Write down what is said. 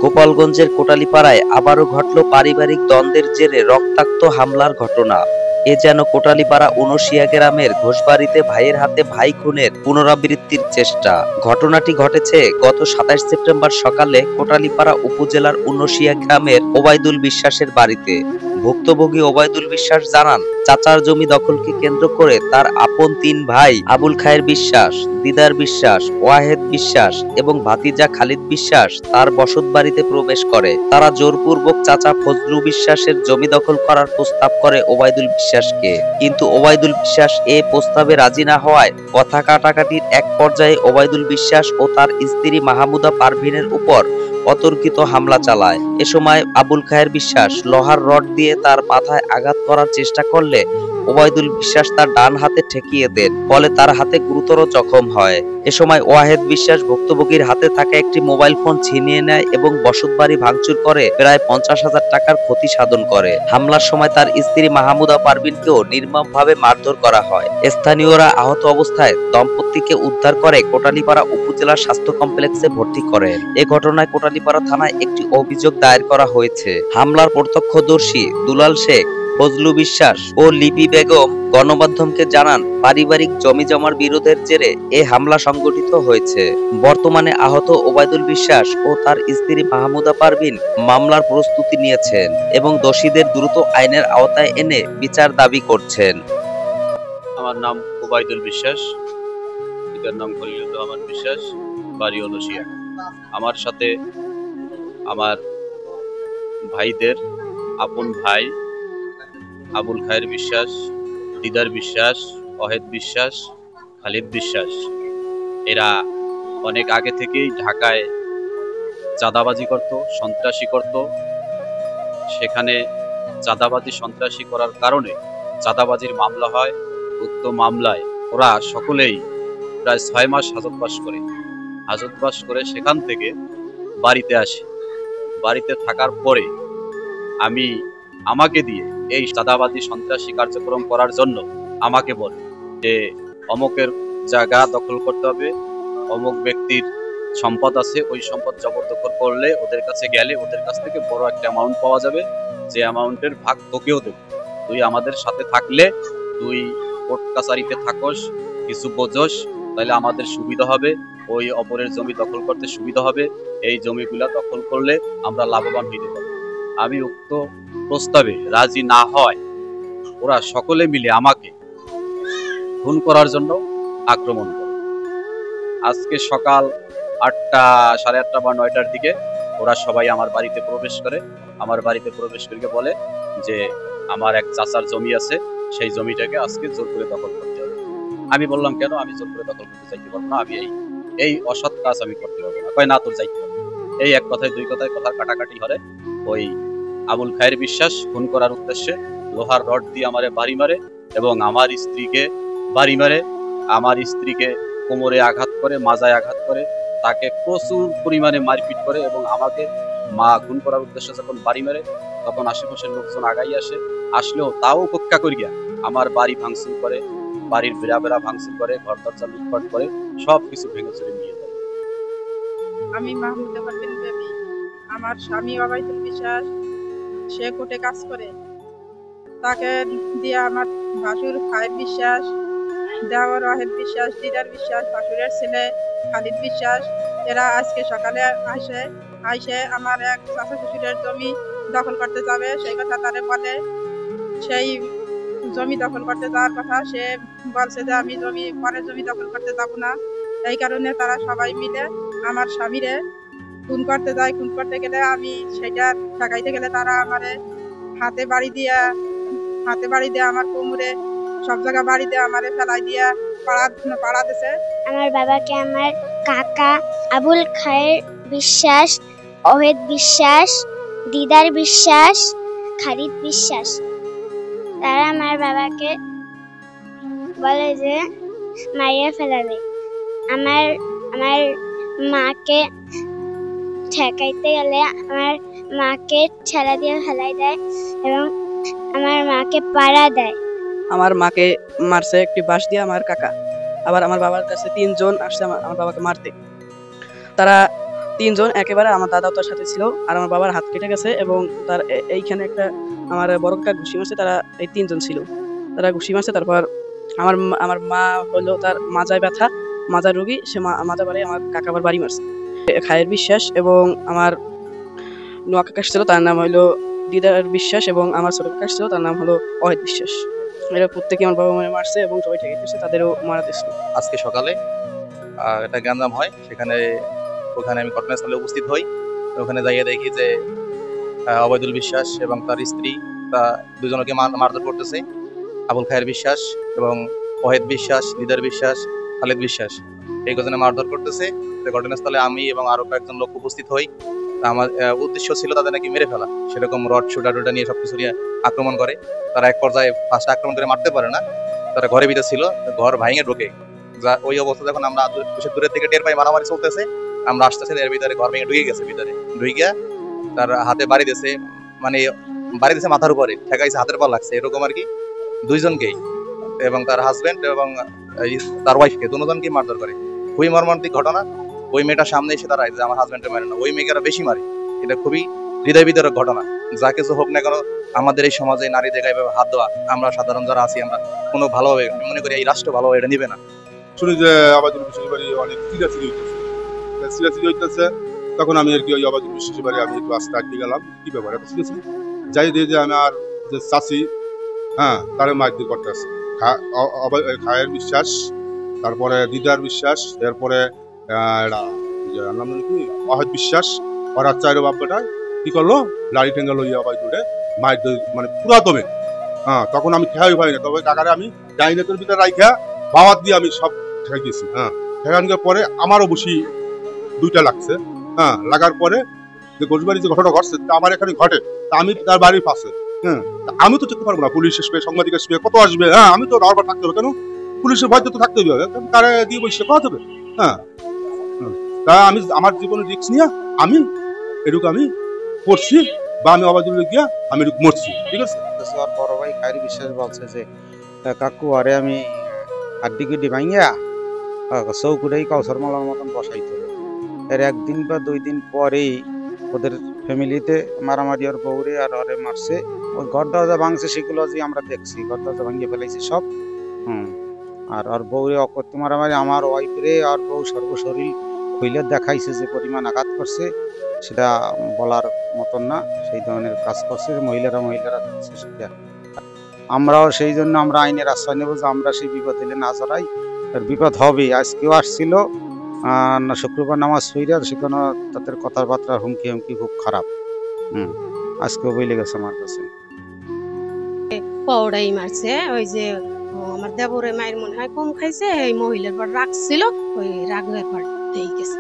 গোপালগঞ্জের কোটালীপাড়ায় আবারও ঘটল পারিবারিক দ্বন্দ্বের জেরে রক্তাক্ত হামলার ঘটনা। এ যেন কোটালীপাড়া উনশিয়া গ্রামের ঘোষবাড়িতে ভাইয়ের হাতে ভাই খুনের পুনরাবৃত্তির চেষ্টা। ঘটনাটি ঘটেছে গত ২৭ সেপ্টেম্বর সকালে কোটালীপাড়া উপজেলার উনশিয়া গ্রামের ওবায়দুল বিশ্বাসের বাড়িতে। ভুক্তভোগী ওবায়দুল বিশ্বাস জানান, চাচার জমি দখলকে কেন্দ্র করে তার আপন ৩ ভাই আবুল খায়ের বিশ্বাস, দিদার বিশ্বাস, ওয়াহেদ বিশ্বাস এবং ভাতিজা খালিদ বিশ্বাস তার বসতবাড়িতে প্রবেশ করে। তারা জোরপূর্বক চাচা ফজলু বিশ্বাসের জমি দখল করার প্রস্তাব করে ওবায়দুল বিশ্বাসকে, কিন্তু ওবায়দুল বিশ্বাস এ প্রস্তাবে রাজি না হওয়ায় কথা কাটাকাটির এক পর্যায়ে ওবায়দুল বিশ্বাস ও তার স্ত্রী মাহমুদা পারভিনের উপর অতর্কিত হামলা চালায়। এ সময় আবুল খায়ের বিশ্বাস লোহার রড দিয়ে তার মাথায় আঘাত করার চেষ্টা করলে ওবায়দুল বিশ্বাস তার ডান হাতে ঠেকিয়ে দেন, ফলে তার হাতে গুরুতর জখম হয়। এ সময় ওয়াহেদ বিশ্বাস ভুক্তভোগীর হাতে থাকা একটি মোবাইল ফোন ছিনিয়ে নেয় এবং বসতবাড়ি ভাঙচুর করে প্রায় ৫০,০০০ টাকার ক্ষতি সাধন করে। হামলার সময় তার স্ত্রী মাহমুদা পারভিনকেও নির্মমভাবে মারধর করা হয়। স্থানীয়রা আহত অবস্থায় দম্পতিকে উদ্ধার করে কোটালীপাড়া উপজেলা স্বাস্থ্য কমপ্লেক্সে ভর্তি করেন। এ ঘটনায় কোটালীপাড়া থানায় একটি অভিযোগ দায়ের করা হয়েছে। হামলার প্রত্যক্ষদর্শী দুলাল শেখ, ফজলু বিশ্বাস ও লিপি বেগম গণমাধ্যমকে জানান, পারিবারিক জমিজমার বিরোধের জেরে এ হামলা সংঘটিত হয়েছে। বর্তমানে আহত ওবায়দুল বিশ্বাস ও তার স্ত্রী মাহমুদা পারভিন মামলার প্রস্তুতি নিয়েছেন এবং দোষীদের দ্রুত আইনের আওতায় এনে বিচার দাবি করছেন। আমার নাম ওবায়দুল বিশ্বাস, পিতার নাম খলিলুর রহমান বিশ্বাস, বাড়ি উনশিয়া। আমার সাথে আমার ভাইদের আপন ভাই আবুল খায়ের বিশ্বাস, দিদার বিশ্বাস, ওয়াহেদ বিশ্বাস, খালিদ বিশ্বাস, এরা অনেক আগে থেকেই ঢাকায় চাঁদাবাজি করত, সন্ত্রাসী করত। সেখানে চাঁদাবাজি সন্ত্রাসী করার কারণে চাঁদাবাজির মামলা হয়। উক্ত মামলায় ওরা সকলেই প্রায় ৬ মাস হাজতবাস করে সেখান থেকে বাড়িতে আসে। বাড়িতে থাকার পরে আমাকে দিয়ে এই চাঁদাবাজি সন্ত্রাসী কার্যক্রম করার জন্য আমাকে বলে যে অমুকের জায়গা দখল করতে হবে, অমুক ব্যক্তির সম্পদ আছে, ওই সম্পদ জবরদখল করলে ওদের কাছে গেলে ওদের কাছ থেকে বড় একটা অ্যামাউন্ট পাওয়া যাবে, যে অ্যামাউন্টের ভাগ তোকেও দেবে। তুই আমাদের সাথে থাকলে, তুই কোর্ট কাছারিতে থাকস, কিছু বোঝস, তাহলে আমাদের সুবিধা হবে, ওই অপরের জমি দখল করতে সুবিধা হবে, এই জমিগুলা দখল করলে আমরা লাভবান হইতে পারব। আমি উক্ত প্রস্তাবে রাজি না হয় ওরা সকলে মিলে আমাকে খুন করার জন্য আক্রমণ করে। আজকে সকাল ৮টা, সাড়ে ৮টা বা ৯টার দিকে ওরা সবাই আমার বাড়িতে প্রবেশ করে। আমার বাড়িতে প্রবেশ করে বলে যে আমার এক চাচার জমি আছে, সেই জমিটাকে আজকে জোর করে দখল করতে হবে। আমি বললাম, কেন? আমি জোর করে দখল করতে চাইতে পারবো না, আমি এই অসৎ কাজ আমি করতে পারবো না। কয় না, তোর যাইতে হবে। এই এক কথায় দুই কথায় কথার কাটাকাটি হলে ওই আবুল খায়ের বিশ্বাস খুন করার উদ্দেশ্যে লোহার রড দিয়ে আমারে বাড়ি মারে এবং আমার স্ত্রীকে বাড়ি মারে, আমার স্ত্রীকে কোমরে আঘাত করে, মাজায় আঘাত করে, তাকে প্রচুর পরিমাণে মারপিট করে এবং আমাকে খুন করার উদ্দেশ্যে যখন বাড়ি মারে তখন আশেপাশের লোকজন আগাই আসলেও তাও উপেক্ষা করিয়া আমার বাড়ি ভাঙচুর করে, বাড়ির বেড়া ভাঙচুর করে, ঘর দরজা লুটপাট করে, সব কিছু ভেঙে চুরে নিয়ে যায়। আমি মাহমুদা পারভিন বেবি। আমার স্বামী ওবায়দুল বিশ্বাস, সে কোর্টে কাজ করে। তাকে দিয়ে আমার ভাসুর খায়ের বিশ্বাস, দেওয়ার ওয়াহেদ বিশ্বাস, দিদার বিশ্বাস, ভাসুরের ছেলে খালিদ বিশ্বাস, এরা আজকে সকালে আইসে আমার এক চাচা শ্বশুরের জমি দখল করতে যাবে, সেই কথা তারে বলে। সেই জমি দখল করতে যাওয়ার কথা সে বলছে যে আমি পরের জমি দখল করতে যাব না। এই কারণে তারা সবাই মিলে আমার স্বামীরে খুন করতে যায়। খুন করতে গেলে আমি সেটা ঠেকাইতে গেলে তারা আমারে হাতে বাড়ি দিয়ে আমার কোমরে সব জায়গা বাড়ি দিয়ে আমারে ফেলাই দিয়ে পাড়া দিছে। আমার বাবাকে আমার কাকা আবুল খায়ের বিশ্বাস, ওয়াহেদ বিশ্বাস, দিদার বিশ্বাস, খালিদ বিশ্বাস, তারা আমার বাবাকে বলে যে মারিয়ে ফেলাবে। আমার মাকে ঠেকাইতে গেলে আমার মাকে ঠেলা দিয়ে ফেলাই দেয় এবং আমার মাকে পাড়া দেয়। আমার মাকে মারছে একটি বাঁশ দিয়ে আমার কাকা। আবার আমার বাবার কাছে 3 জন আসছে আমার বাবাকে মারতে। তারা 3 জন একেবারে আমার দাদাও তার সাথে ছিল। আর আমার বাবার হাত কেটে গেছে এবং তার এইখানে একটা আমার বড় কাকা ঘুষি মারছে। তারা এই 3 জন ছিল। তারা ঘুষি মারছে। তারপর আমার মা হলো তার মাজায় ব্যথা, মাজার রোগী, সে মাজা বাড়ি আমার কাকা আবার বাড়ি মারছে। খায়ের বিশ্বাস এবং আমার নোয়া কাকা ছিল, তার নাম হলো দিদার বিশ্বাস, এবং আমার ছোট কাকা ছিল, তার নাম হলো অহেদ বিশ্বাস। এরা প্রত্যেকে আমার বাবা মায়ের মারছে এবং সবাই ঠেকে দিচ্ছে, তাদেরও মারা দিয়েছিল। আজকে সকালে একটা গ্যাঞ্জাম হয়, ওখানে আমি ঘটনাস্থলে উপস্থিত হই। ওখানে যাইয়ে দেখি যে অবৈদুল বিশ্বাস এবং তার স্ত্রী দুজনকে মারধর করতেছে। আবুল খায়ের বিশ্বাস এবং ওহেদ বিশ্বাস, দিদার বিশ্বাস, খালেদ বিশ্বাস এই কজনে মারধর করতেছে। ঘটনাস্থলে আমি এবং আরো কয়েকজন লোক উপস্থিত হই। আমার উদ্দেশ্য ছিল তাদের নাকি মেরে ফেলা, সেরকম রড টোটা নিয়ে সবকিছু নিয়ে আক্রমণ করে। তারা এক পর্যায়ে ফার্স্ট আক্রমণ করে মারতে পারে না, তারা ঘরে ভিতরে ছিল, ঘর ভাঙে ঢোকে। ওই অবস্থা যখন আমরা দূরের থেকে টের পাই মারামারি চলতেছে, আমরা আসতেছি, এর ভিতরে ঘর ভেঙে ঢুকে গেছে। ভিতরে ঢুকে তার হাতে বাড়ি দিয়েছে, মানে বাড়ি দিয়েছে মাথার উপরে, ঠেকাইছে, হাতের পর লাগছে, এরকম আর কি। দুইজনকেই এবং তার হাজবেন্ড এবং তার ওয়াইফকে দুজনকে মারধর করে। খুবই মর্মান্তিক ঘটনা। ওই মেয়েটা সামনে এসে দাঁড়ায় যে আমার হাজবেন্ডের মারে না, ওই মেয়েকে আরো বেশি মারে। এটা খুবই হৃদয় বিদারক ঘটনা। যা কিছু হোক না কেন, আমাদের এই সমাজে নারীদের গায়ে হাত দেওয়া, আমরা সাধারণ যারা আছি, আমরা কোনো ভালোভাবে মনে করি এই রাষ্ট্র ভালোভাবে এটা নিবে না। শুনি যে আবাদুল বিশ্বাসের বাড়ি অনেক সিরিয়াসলি হইতেছে। তখন আমি আর কি ওই আবাদুল বিশ্বাসের বাড়ি আমি একটু আস্তে আটকে গেলাম, কি ব্যাপার এত সিরিয়াসলি যাই দিয়ে যে আমার যে চাষি, তারে মারধর করতে আছে। খায়ের বিশ্বাস, তারপরে দিদার বিশ্বাস, এরপরে নাম কি অহেদ বিশ্বাস, ওরা চাইরো বাপ্পাটা কি করলো, লাড়ি টেঙ্গা লইয়া আবার জুড়ে মারধর, মানে পুরা দমে। তখন আমি খেয়াই পাই না, তবে কাকারে আমি ডাইনেটের ভিতরে রাইখা বাওয়াত দিয়ে আমি সব ঠেকাইছি। ঠেকানোর পরে আমারও বসি 2টা লাগছে। লাগার পরে যে গোসবাড়ি যে ঘটনা ঘটছে আমার এখানে ঘটে, তা আমি তার বাড়ির পাশে। আমি তো চেকতে পারবো না, পুলিশ আসবে, সাংবাদিক আসবে, কত আসবে। আমি তো নরবার থাকতে হবে, কেন পুলিশের ভয় তো থাকতে হবে, তারা দিয়ে বসে কথা হবে। তা আমি আমার জীবনে রিস্ক নিয়ে আমি এটুকু আমি করছি, বা আমি অবাদুল্লে গিয়া আমি এটুকু মরছি। ঠিক আছে। আর বড় ভাই খায়ের বিশ্বাস বলছে যে কাকু আরে আমি হাড্ডি গুড্ডি ভাঙিয়া চৌকুড়াই কাউসার মালার মতন বসাইতে হবে। এর 1 দিন বা 2 দিন পরেই ওদের ফ্যামিলিতে মারামারি, আর বউরে আর ওরে মারছে। ওই ঘর দরজা ভাঙছে, সেগুলো যে আমরা দেখছি, ঘর দরজা ভাঙিয়ে ফেলাইছে সব। আর ওর বউরে অকথ্য মারামারি, আমার ওয়াইফরে আর বউ সর্বশরীর খুইলে দেখাইছে যে পরিমাণ আঘাত করছে, সেটা বলার মতন না। সেই ধরনের কাজ করছে মহিলারা দেখছে সেটা। আমরাও সেই জন্য আমরা আইনের আশ্রয় নেব যে আমরা সেই বিপদ হলে না জড়াই। আর বিপদ হবে। আজকেও আসছিল শুক্রবার নামাজ পড়িয়া, সেখানে তাদের কথাবার্তা হুমকি খুব খারাপ। আজকেও বইলে গেছে আমার কাছে। পৌড়াই মারছে, ওই যে আমার দেবরের মায়ের মনে হয় কম খাইছে, এই মহিলার পর রাগ ছিল, ওই রাগের পর দিয়ে গেছে।